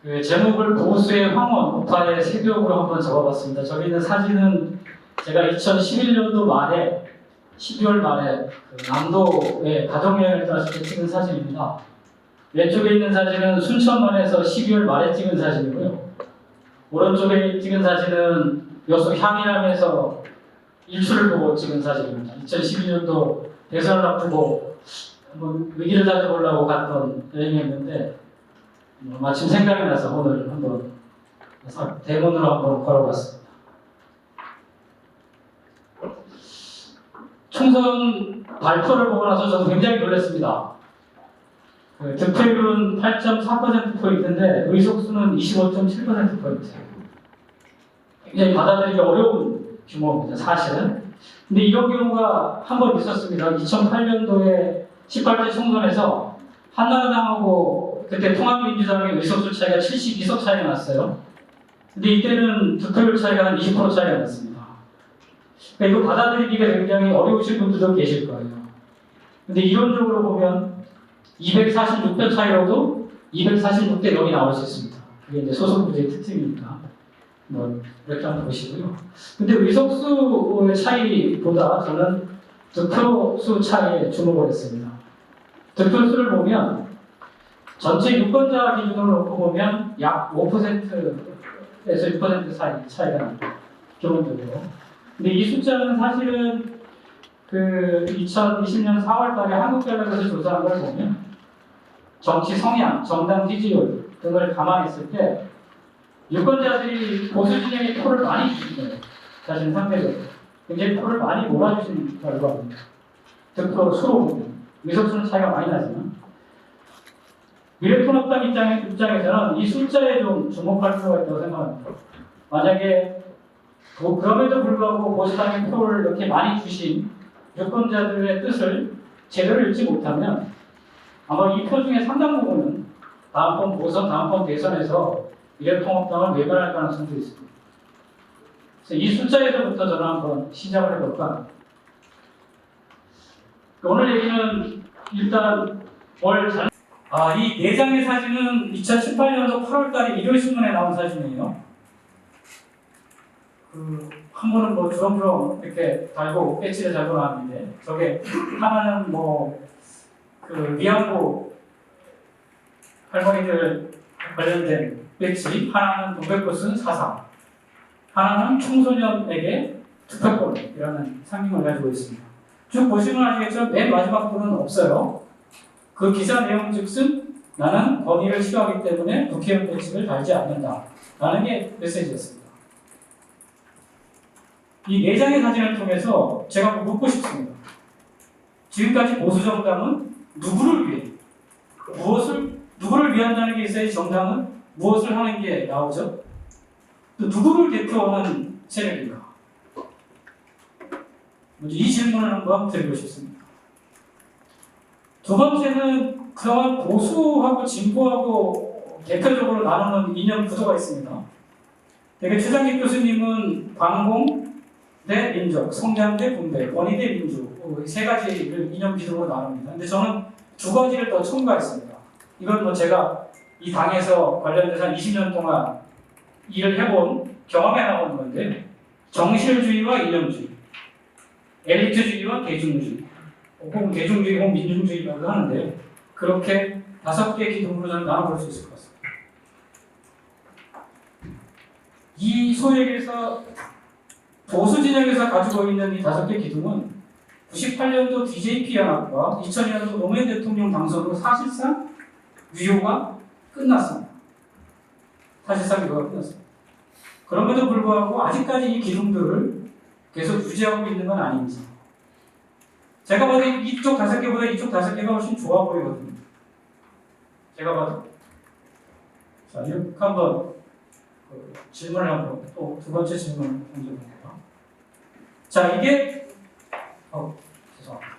그 제목을 보수의 황혼, 우파의 세교육으로 한번 적어봤습니다. 저기 있는 사진은 제가 2011년도 말에 12월 말에 그 남도에 가족여행을 갔을 때 찍은 사진입니다. 왼쪽에 있는 사진은 순천만에서 12월 말에 찍은 사진이고요. 오른쪽에 찍은 사진은 여수 향일암에서 일출을 보고 찍은 사진입니다. 2012년도 대선을 앞두고 한번 위기를 다져보려고 갔던 여행이었는데 마침 생각이 나서 오늘 한번 대문으로 한번 걸어봤습니다. 총선 발표를 보고 나서 저도 굉장히 놀랐습니다. 득표율은 8.4%포인트인데 의석수는 25.7%포인트. 굉장히 받아들이기 어려운 규모입니다, 사실은. 근데 이런 경우가 한 번 있었습니다. 2008년도에 18대 총선에서 한나라당하고 그때 통합민주당의 의석수 차이가 72석 차이가 났어요. 근데 이때는 득표율 차이가 한 20% 차이가 났습니다. 그러니까 이거 받아들이기가 굉장히 어려우신 분들도 계실 거예요. 근데 이론적으로 보면 246표 차이로도 246대 0이 나올 수 있습니다. 그게 이제 소선구제의 특징이니까. 이렇게 한번 보시고요. 근데 의석수의 차이보다 저는 득표수 차이에 주목을 했습니다. 득표수를 보면 전체 유권자 기준으로 놓고 보면 약 5%에서 6% 사이 차이가 납니다. 기본적으로. 근데 이 숫자는 사실은 그 2020년 4월달에 한국갤럽에서 조사한 걸 보면 정치 성향, 정당 지지율 등을 감안했을 때 유권자들이 보수 진영에 표를 많이 주신 거예요. 자신 상대적으로. 굉장히 표를 많이 몰아주신 결과입니다. 득표 수로 보면. 의석수는 차이가 많이 나지만. 미래통합당 입장에서는 이 숫자에 좀 주목할 필요가 있다고 생각합니다. 만약에 그럼에도 불구하고 보수당의 표를 이렇게 많이 주신 유권자들의 뜻을 제대로 읽지 못하면 아마 이 표 중에 상당 부분은 다음번 보선, 다음번 대선에서 미래통합당을 외면할 가능성도 있습니다. 그래서 이 숫자에서부터 저는 한번 시작을 해볼까 합니다. 오늘 얘기는 일단 이 4장의 사진은 2018년도 8월달에 일요일신문에 나온 사진이에요. 한 분은 뭐 주렁주렁 이렇게 달고 배지를 달고 나왔는데 저게 하나는 위안부 할머니들 관련된 배지, 하나는 노베코스 사상, 하나는 청소년에게 투표권이라는 상징을 가지고 있습니다. 쭉 보시면 아시겠지만 맨 마지막 분은 없어요. 그 기사 내용 즉슨 나는 권위를 싫어하기 때문에 국회의원 배지를 달지 않는다 라는 게 메시지였습니다. 이 4장의 사진을 통해서 제가 묻고 싶습니다. 지금까지 보수정당은 누구를 위해 누구를 위한다는 게 있어야지 정당은 무엇을 하는 게 나오죠? 또 누구를 대표하는 세력인가? 이 질문을 한번 드리고 싶습니다. 두 번째는 그동안 보수하고 진보하고 대표적으로 나누는 이념 구도가 있습니다. 되게 최장기 교수님은 광공 대 민족, 성장 대 분배, 권위 대 민주 세 가지를 이념 기둥으로 나눕니다. 근데 저는 두 가지를 더 첨가했습니다. 이건 제가 이 당에서 관련돼서 한 20년 동안 일을 해본 경험에 나오는 건데 정실주의와 이념주의, 엘리트주의와 대중주의, 혹은 대중주의 혹은 민중주의라고 하는데 그렇게 5개 기둥으로 저는 나눠볼 수 있을 것 같습니다. 이 소액에서 보수 진영에서 가지고 있는 이 5개 기둥은 98년도 DJP 연합과 2000년도 노무현 대통령 당선으로 사실상 유효가 끝났습니다. 사실상 유효가 끝났습니다. 그럼에도 불구하고 아직까지 이 기둥들을 계속 유지하고 있는 건 아닌지. 제가 봐도 이쪽 5개보다 이쪽 5개가 훨씬 좋아 보이거든요. 제가 봐도. 자, 이렇게 한번 질문을 한번 또 두 번째 질문을 던져볼게요. 자, 이게 죄송합니다.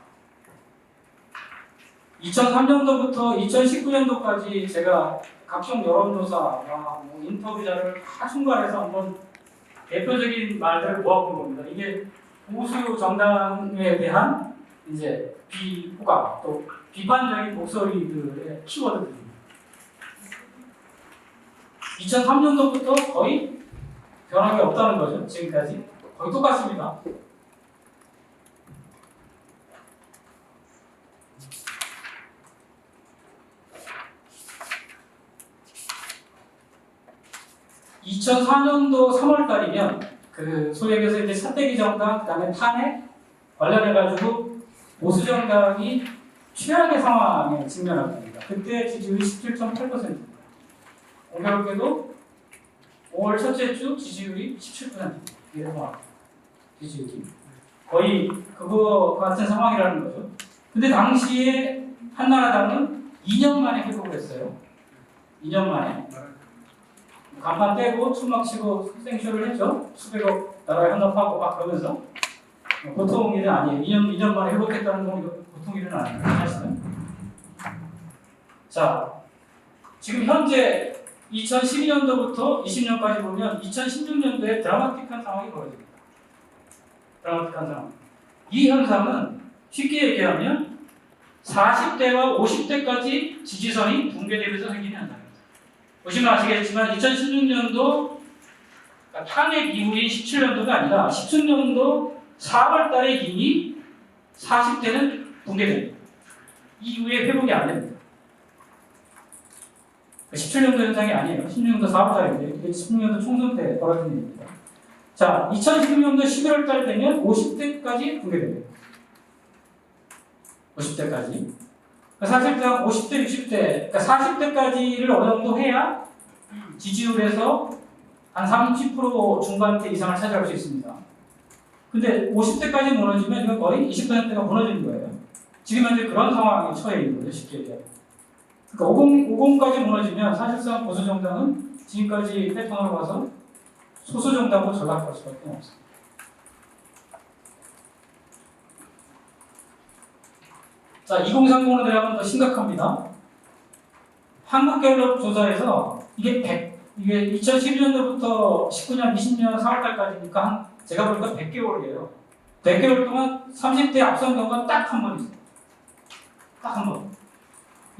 2003년도부터 2019년도까지 제가 각종 여론조사와 인터뷰 자료를 다 총괄해서 한번 대표적인 말들을 모아본 겁니다. 이게 보수 정당에 대한 이제 비호감 또 비판적인 목소리들의 키워드들입니다. 2003년도부터 거의 변화가 없다는 거죠. 지금까지 거의 똑같습니다. (2004년도) 3월달이면 그 소위 얘기해서 이제 차떼기 정당 그다음에 탄핵 관련해가지고 보수 정당이 최악의 상황에 직면할 겁니다. 그때 지지율이 17.8%입니다. 공교롭게도 5월 첫째 주 지지율이 17%입니다. 이래서 지지율이 거의 그거 같은 상황이라는 거죠. 근데 당시에 한나라당은 2년 만에 회복을 했어요. 2년 만에 간판 떼고 춤막 치고 생쇼를 했죠. 수백억 나라에 헌납하고 막 그러면서 보통 일은 아니에요. 2년 만에 회복했다는 건 보통 일은 아니에요. 사실은. 자, 지금 현재 2012년도부터 20년까지 보면 2016년도에 드라마틱한 상황이 벌어집니다. 드라마틱한 상황. 이 현상은 쉽게 얘기하면 40대와 50대까지 지지선이 붕괴되면서 생기는 현상입니다. 보시면 아시겠지만 2016년도 그러니까 탄핵 이후인 17년도가 아니라 17년도 4월 달에 이미 40대는 붕괴됩니다. 이후에 회복이 안 됩니다. 17년도 현상이 아니에요. 16년도 4월 달인데 이게 16년도 총선 때 벌어진 일입니다. 자, 2016년도 11월 달 되면 50대까지 붕괴됩니다. 50대까지. 사실상 50대, 60대, 그러니까 40대까지를 어느 정도 해야 지지율에서 한 30% 중반대 이상을 차지할 수 있습니다. 근데 50대까지 무너지면 이건 거의 20%가 무너지는 거예요. 지금 현재 그런 상황에 처해 있는 거죠, 쉽게 얘기하면. 그러니까 50까지 무너지면 사실상 보수정당은 지금까지 패턴으로 봐서 소수정당으로 전락할 수밖에 없습니다. 자, 2030으로 들어가면 더 심각합니다. 한국갤럽 조사에서 이게 2012년도부터 19년, 20년 4월달까지니까 제가 보니까 100개월이에요. 100개월 동안 30대 앞선 경우가 딱 한 번 있어요. 딱 한 번.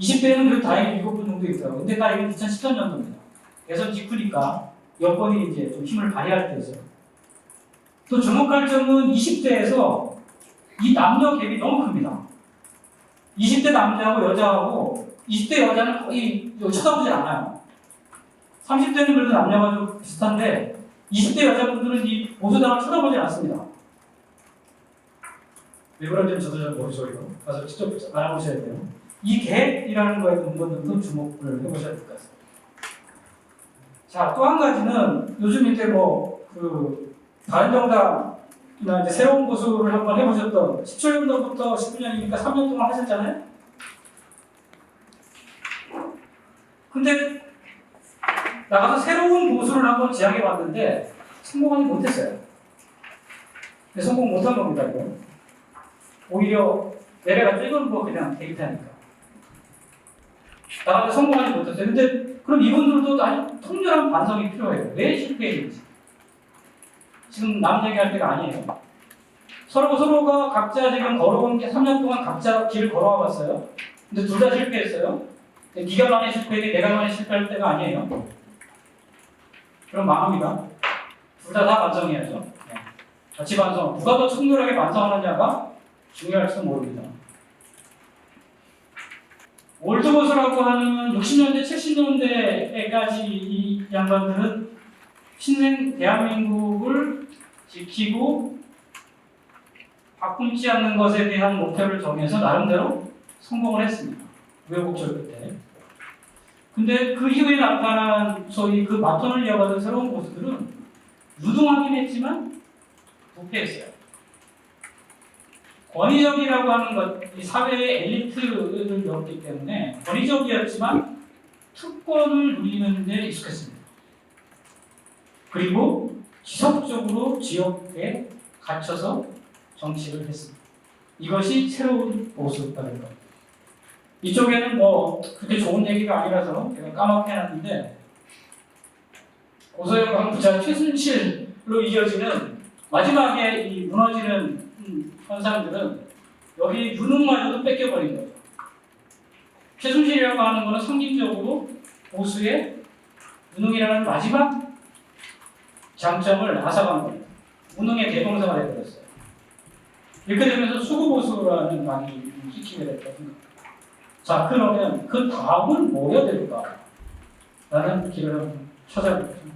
20대는 그래도 다행히 7분 정도 있더라고요. 근데 딱 이건 2013년도입니다. 대선 직후니까 여권이 이제 좀 힘을 발휘할 때죠. 또 주목할 점은 20대에서 이 남녀 갭이 너무 큽니다. 20대 남자하고 여자하고 20대 여자는 거의 쳐다보질 않아요. 30대는 그래도 남녀가 좀 비슷한데 20대 여자분들은 이 보수당을 쳐다보질 않습니다. 왜 그런지는 저도 잘 모르죠. 이거 가서 직접 알아보셔야 돼요. 이 갭이라는 거에 근본적으로 주목을 해보셔야 될 것 같습니다. 자, 또 한 가지는 요즘 이제 바른정당이나 이제 새로운 보수를 한번 해보셨던 17년도부터 19년이니까 3년 동안 하셨잖아요. 근데 나가서 새로운 보수를 한번 지향해봤는데 성공하지 못했어요. 근데 성공 못한 겁니다, 이거. 오히려 내려가 이건 그냥 데이터니까. 나가서 성공하지 못했어요. 근데 그럼 이분들도 아주 통렬한 반성이 필요해요. 왜 실패했는지. 지금 남 얘기할 때가 아니에요. 서로가 각자 지금 걸어온 게 3년 동안 각자 길을 걸어와 봤어요. 근데 둘 다 실패했어요. 네가 많이 실패했지 내가 많이 실패할 때가 아니에요. 그럼 망합니다. 둘 다 반성해야죠. 네. 같이 반성. 누가 더 청결하게 반성하느냐가 중요할지도 모릅니다. 올드보수라고 하는 60년대, 70년대까지 이 양반들은 신생 대한민국을 지키고 바꿈지 않는 것에 대한 목표를 정해서 나름대로 성공을 했습니다. 우여곡절 끝에. 근데 그 이후에 나타난 소위 그 바톤을 이어가던 새로운 보수들은 유동하긴 했지만 부패했어요. 권위적이라고 하는 것, 이 사회의 엘리트들이었기 때문에 권위적이었지만 특권을 누리는 데 익숙했습니다. 그리고 지속적으로 지역에 갇혀서 정치를 했습니다. 이것이 새로운 보수가 된 겁니다. 이쪽에는 그렇게 좋은 얘기가 아니라서 제가 까맣게 해놨는데 고소영 강부자 최순실로 이어지는 마지막에 이 무너지는 현상들은 여기 유능마저도 뺏겨버린 거죠. 최순실이라고 하는 것은 상징적으로 보수의 무능이라는 마지막 장점을 앗아간 겁니다. 무능의 대동사가 되어버렸어요. 이렇게 되면서 수구보수라는 말이 찍히게 됐거든요. 자, 그러면 그 다음은 뭐가 될까? 라는 길을 한번 찾아보겠습니다.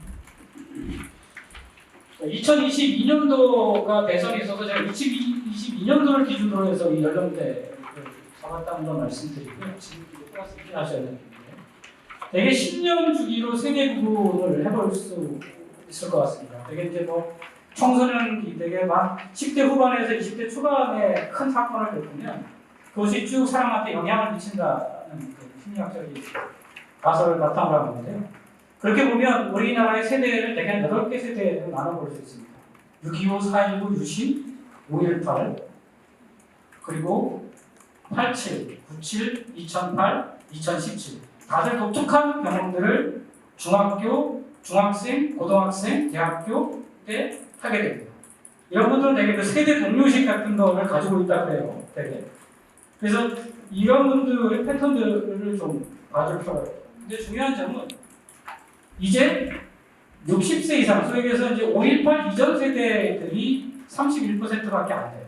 2022년도가 대선이 있어서 제가 2022년도를 기준으로 해서 이 연령대를 잡았다는 걸 말씀드리고요. 지금 플러스 이렇게 하셔야 되는데 되게 10년 주기로 세대 구분을 해볼 수 있을 것 같습니다. 되게 이제 뭐 청소년기 되게 막 10대 후반에서 20대 초반에 큰 사건을 겪으면 그것이 쭉 사람한테 영향을 미친다는 그 심리학적인 가설을 바탕으로 한 건데요. 그렇게 보면 우리나라의 세대를 대개 8개 세대로 나눠볼 수 있습니다. 6.25, 4.19, 유신, 5.18 그리고 87, 97, 2008, 2017 다들 독특한 경험들을 중학교, 중학생, 고등학생, 대학교 때 하게 됩니다. 이런 분들은 되게 그 세대 동료식 같은 거를 가지고 있다고 해요. 되게. 그래서 이런 분들의 패턴들을 좀 봐줄 필요가 있어요. 근데 중요한 점은 이제 60세 이상, 소위 얘기해서 이제 5.18 이전 세대들이 31%밖에 안 돼요.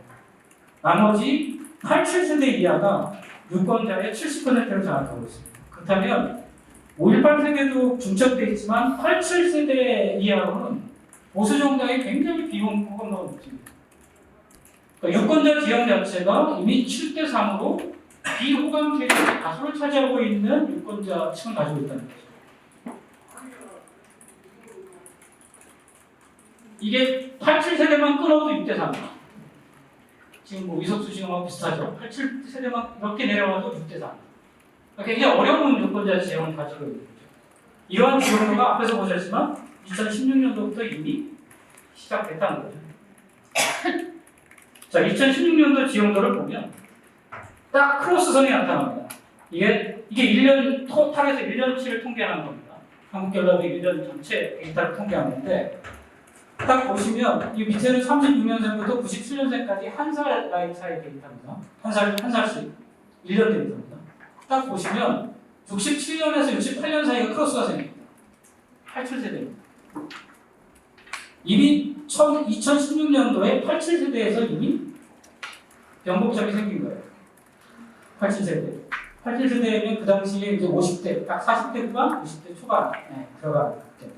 나머지 87세대 이하가 유권자의 70%를 장악하고 있습니다. 그렇다면 5.18 세대도 중첩되어 있지만 87세대 이하로는 보수 정당이 굉장히 비호감도가 높습니다. 그러니까 유권자 지형 자체가 이미 7대3으로 비호감 세력이 다수를 차지하고 있는 유권자층을 가지고 있다는 거죠. 이게 87세대만 끊어도 6대3. 지금 뭐 이석수 지금하고 비슷하죠. 87세대만 이렇게 내려와도 6대3. 굉장히 어려운 유권자 지형을 가지고 있는 거죠. 이러한 지형도가 앞에서 보셨지만 2016년도부터 이미 시작됐다는 거죠. 자, 2016년도 지형도를 보면 딱 크로스선이 나타납니다. 이게 1년 토탈에서 1년치를 통계하는 겁니다. 한국갤럽이 1년 전체 데이터를 통계한 건데 딱 보시면 이 밑에는 36년생부터 97년생까지 한 살 나이 차이 데이터입니다. 한 살씩 1년 데이터입니다. 딱 보시면 67년에서 68년 사이가 크로스가 생깁니다. 87세대입니다. 이미 2016년도에 87세대에서 이미 변곡점이 생긴 거예요. 87세대. 87세대면 그 당시에 이제 50대, 딱 40대 후반, 50대 초반에 들어가는 거죠.